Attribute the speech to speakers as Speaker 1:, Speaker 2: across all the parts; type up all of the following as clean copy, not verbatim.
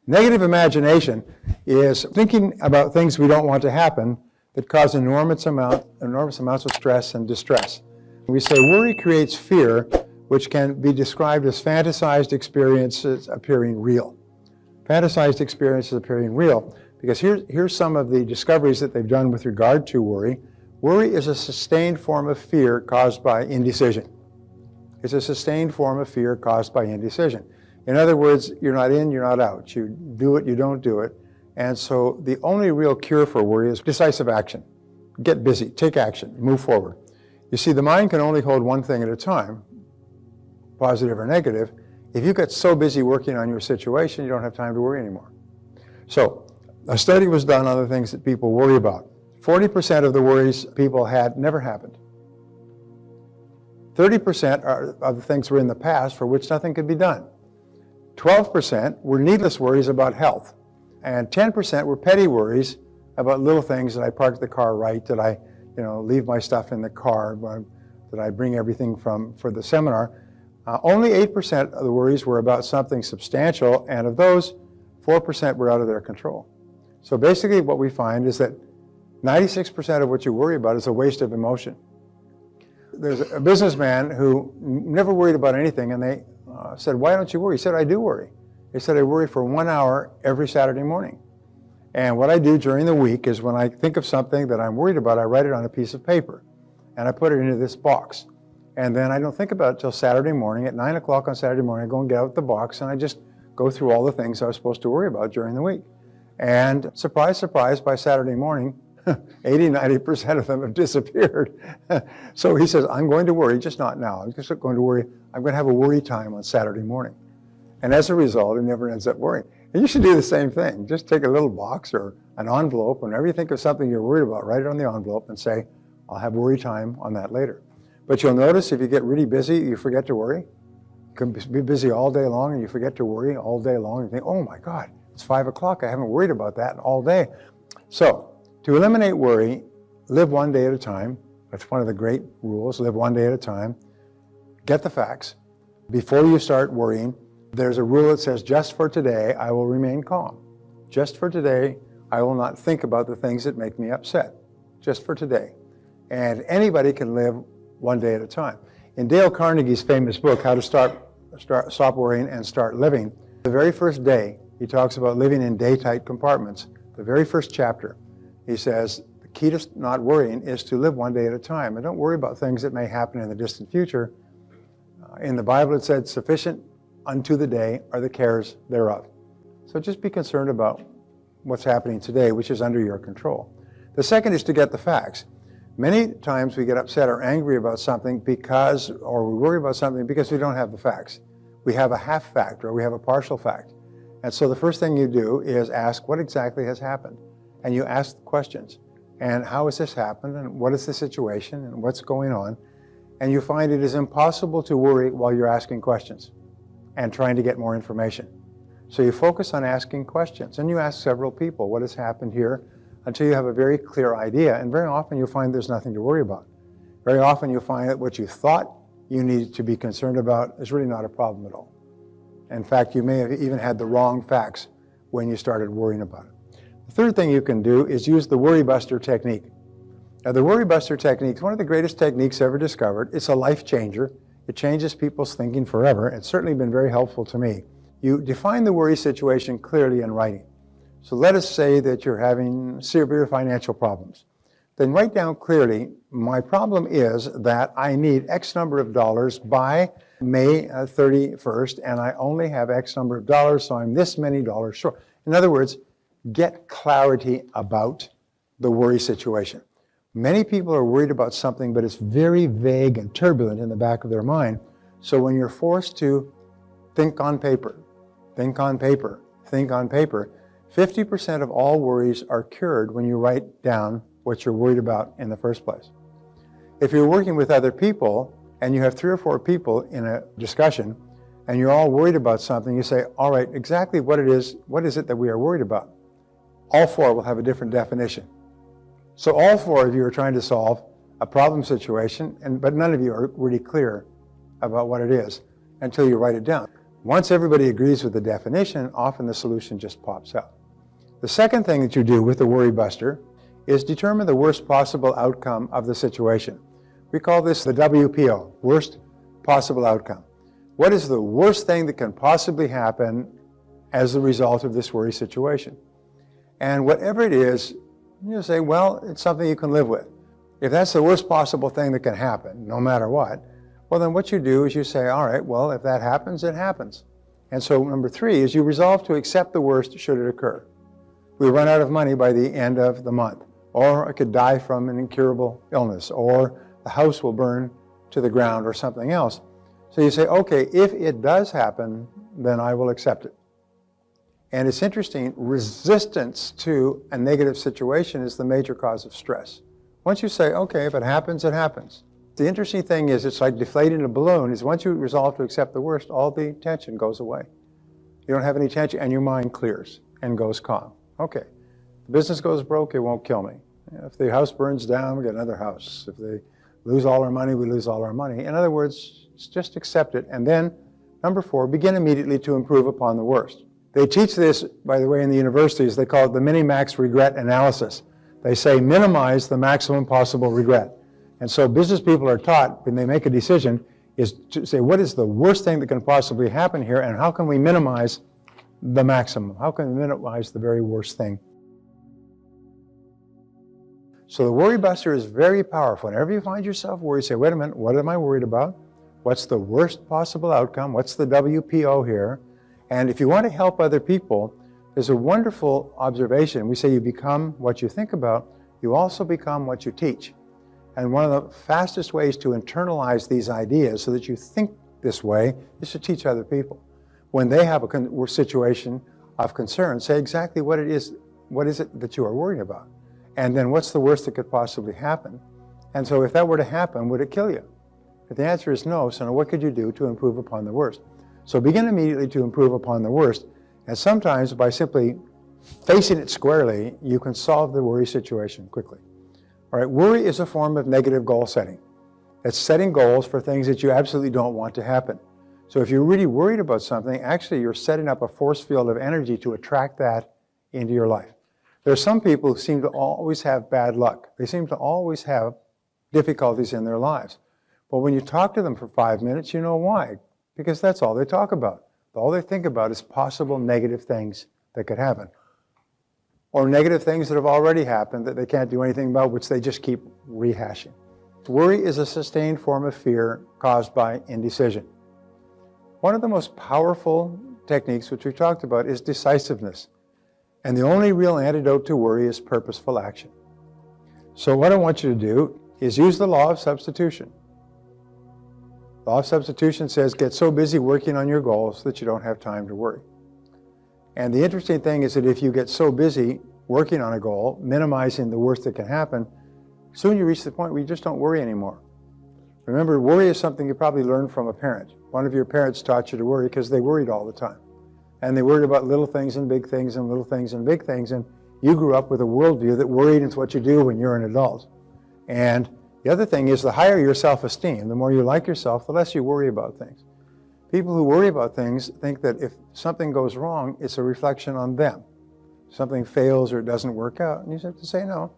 Speaker 1: Negative imagination is thinking about things we don't want to happen that cause enormous amounts of stress and distress. We say worry creates fear, which can be described as fantasized experiences appearing real. Fantasized experiences appearing real, because here's some of the discoveries that they've done with regard to worry. Worry is a sustained form of fear caused by indecision. It's a sustained form of fear caused by indecision. In other words, you're not in, you're not out. You do it, you don't do it. And so the only real cure for worry is decisive action. Get busy, take action, move forward. You see, the mind can only hold one thing at a time, positive or negative. If you get so busy working on your situation, you don't have time to worry anymore. So a study was done on the things that people worry about. 40% of the worries people had never happened. 30% of the things were in the past for which nothing could be done. 12% were needless worries about health. And 10% were petty worries about little things. Did I park the car right? Did I leave my stuff in the car? Did I bring everything for the seminar? Only 8% of the worries were about something substantial, and of those, 4% were out of their control. So basically what we find is that 96% of what you worry about is a waste of emotion. There's a businessman who never worried about anything, and they said, "Why don't you worry?" He said, "I do worry." He said, "I worry for 1 hour every Saturday morning. And what I do during the week is when I think of something that I'm worried about, I write it on a piece of paper, and I put it into this box. And then I don't think about it till Saturday morning. At 9 o'clock on Saturday morning, I go and get out the box, and I just go through all the things I was supposed to worry about during the week. And surprise, surprise, by Saturday morning, 80–90% of them have disappeared. So he says, "I'm going to worry, just not now. I'm just going to worry. I'm going to have a worry time on Saturday morning." And as a result, he never ends up worrying. And you should do the same thing. Just take a little box or an envelope. Whenever you think of something you're worried about, write it on the envelope and say, "I'll have worry time on that later." But you'll notice if you get really busy, you forget to worry. You can be busy all day long and you forget to worry all day long. You think, "Oh my God, it's 5 o'clock. I haven't worried about that all day." So to eliminate worry, live one day at a time. That's one of the great rules. Live one day at a time. Get the facts. Before you start worrying, there's a rule that says, "Just for today, I will remain calm. Just for today, I will not think about the things that make me upset. Just for today." And anybody can live one day at a time. In Dale Carnegie's famous book, How to Stop Worrying and Start Living, the very first day, he talks about living in day-tight compartments. The very first chapter, he says, the key to not worrying is to live one day at a time. And don't worry about things that may happen in the distant future. In the Bible, it said, "Sufficient unto the day are the cares thereof." So just be concerned about what's happening today, which is under your control. The second is to get the facts. Many times we get upset or angry about something or we worry about something because we don't have the facts. We have a half fact or we have a partial fact. And so the first thing you do is ask what exactly has happened. And you ask questions. And how has this happened? And what is the situation? And what's going on? And you find it is impossible to worry while you're asking questions and trying to get more information. So you focus on asking questions. And you ask several people, what has happened here? Until you have a very clear idea. And very often you'll find there's nothing to worry about. Very often you'll find that what you thought you needed to be concerned about is really not a problem at all. In fact, you may have even had the wrong facts when you started worrying about it. The third thing you can do is use the worry buster technique. Now, the worry buster technique is one of the greatest techniques ever discovered. It's a life changer. It changes people's thinking forever. It's certainly been very helpful to me. You define the worry situation clearly in writing. So let us say that you're having severe financial problems. Then write down clearly, my problem is that I need X number of dollars by May 31st, and I only have X number of dollars, so I'm this many dollars short. In other words, get clarity about the worry situation. Many people are worried about something, but it's very vague and turbulent in the back of their mind. So when you're forced to think on paper, think on paper, think on paper, 50% of all worries are cured when you write down what you're worried about in the first place. If you're working with other people and you have 3 or 4 people in a discussion and you're all worried about something, you say, all right, exactly what is it that we are worried about? All 4 will have a different definition. So all 4 of you are trying to solve a problem situation, but none of you are really clear about what it is until you write it down. Once everybody agrees with the definition, often the solution just pops out. The second thing that you do with the worry buster is determine the worst possible outcome of the situation. We call this the WPO, worst possible outcome. What is the worst thing that can possibly happen as a result of this worry situation? And whatever it is, you say, well, it's something you can live with. If that's the worst possible thing that can happen, no matter what, well, then what you do is you say, all right, well, if that happens, it happens. And so number 3 is you resolve to accept the worst should it occur. We run out of money by the end of the month, or I could die from an incurable illness, or the house will burn to the ground, or something else. So you say, okay, if it does happen, then I will accept it. And it's interesting, resistance to a negative situation is the major cause of stress. Once you say, okay, if it happens, it happens. The interesting thing is, it's like deflating a balloon, is once you resolve to accept the worst, all the tension goes away. You don't have any tension, and your mind clears and goes calm. Okay, the business goes broke, it won't kill me. If the house burns down, we get another house. If they lose all our money, we lose all our money. In other words, just accept it. And then, number 4, begin immediately to improve upon the worst. They teach this, by the way, in the universities. They call it the minimax regret analysis. They say minimize the maximum possible regret. And so business people are taught, when they make a decision, is to say, what is the worst thing that can possibly happen here, and how can we minimize the maximum? How can we minimize the very worst thing? So the worry buster is very powerful. Whenever you find yourself worried, say, wait a minute, what am I worried about? What's the worst possible outcome? What's the WPO here? And if you want to help other people, there's a wonderful observation. We say you become what you think about, you also become what you teach. And one of the fastest ways to internalize these ideas so that you think this way is to teach other people. When they have a situation of concern, say exactly what it is that you are worried about. And then what's the worst that could possibly happen? And so if that were to happen, would it kill you? If the answer is no, so now what could you do to improve upon the worst? So begin immediately to improve upon the worst. And sometimes by simply facing it squarely, you can solve the worry situation quickly. All right, worry is a form of negative goal setting. It's setting goals for things that you absolutely don't want to happen. So if you're really worried about something, actually you're setting up a force field of energy to attract that into your life. There are some people who seem to always have bad luck. They seem to always have difficulties in their lives. But when you talk to them for 5 minutes, you know why. Because that's all they talk about. All they think about is possible negative things that could happen. Or negative things that have already happened that they can't do anything about, which they just keep rehashing. Worry is a sustained form of fear caused by indecision. One of the most powerful techniques, which we talked about, is decisiveness. And the only real antidote to worry is purposeful action. So what I want you to do is use the law of substitution. The law of substitution says get so busy working on your goals that you don't have time to worry. And the interesting thing is that if you get so busy working on a goal, minimizing the worst that can happen, soon you reach the point where you just don't worry anymore. Remember, worry is something you probably learned from a parent. One of your parents taught you to worry because they worried all the time. And they worried about little things and big things and little things and big things. And you grew up with a worldview that worried is what you do when you're an adult. And the other thing is, the higher your self-esteem, the more you like yourself, the less you worry about things. People who worry about things think that if something goes wrong, it's a reflection on them. Something fails or it doesn't work out. And you have to say, no,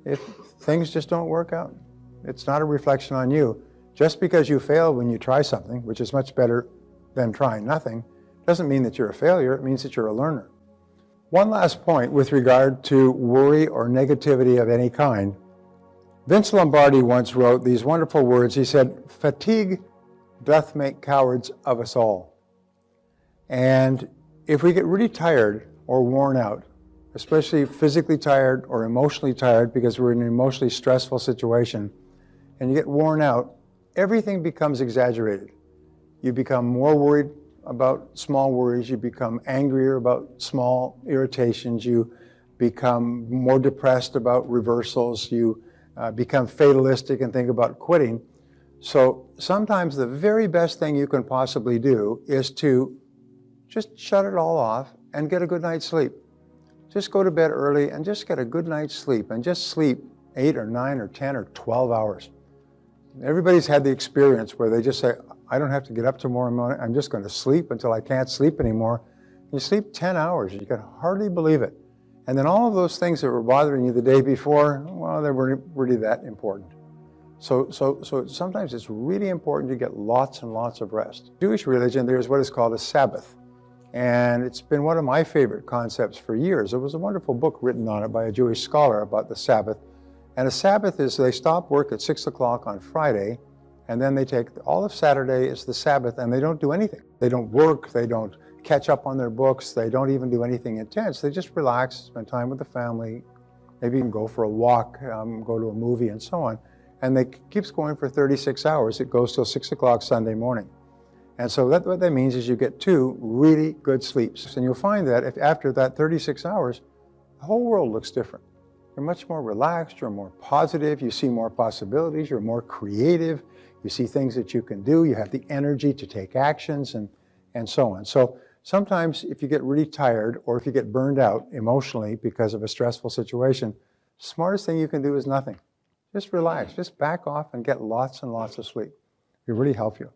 Speaker 1: if things just don't work out, it's not a reflection on you. Just because you fail when you try something, which is much better than trying nothing, doesn't mean that you're a failure. It means that you're a learner. One last point with regard to worry or negativity of any kind. Vince Lombardi once wrote these wonderful words. He said, "Fatigue doth make cowards of us all." And if we get really tired or worn out, especially physically tired or emotionally tired because we're in an emotionally stressful situation, and you get worn out, everything becomes exaggerated. You become more worried about small worries, you become angrier about small irritations, you become more depressed about reversals, you become fatalistic and think about quitting. So sometimes the very best thing you can possibly do is to just shut it all off and get a good night's sleep. Just go to bed early and just get a good night's sleep, and just sleep 8 or 9 or 10 or 12 hours. Everybody's had the experience where they just say, I don't have to get up tomorrow morning. I'm just going to sleep until I can't sleep anymore. You sleep 10 hours. You can hardly believe it. And then all of those things that were bothering you the day before, well, they weren't really that important. So sometimes it's really important to get lots and lots of rest. Jewish religion, there's what is called a Sabbath. And it's been one of my favorite concepts for years. There was a wonderful book written on it by a Jewish scholar about the Sabbath. And a Sabbath is they stop work at 6 o'clock on Friday, and then they take all of Saturday is the Sabbath, and they don't do anything. They don't work, they don't catch up on their books, they don't even do anything intense. They just relax, spend time with the family, maybe even go for a walk, go to a movie, and so on. And it keeps going for 36 hours. It goes till 6 o'clock Sunday morning. And so what that means is you get 2 really good sleeps. And you'll find that if after that 36 hours, the whole world looks different. You're much more relaxed, you're more positive, you see more possibilities, you're more creative, you see things that you can do, you have the energy to take actions, and so on. So sometimes if you get really tired or if you get burned out emotionally because of a stressful situation, the smartest thing you can do is nothing. Just relax, just back off and get lots and lots of sleep. It really helps you.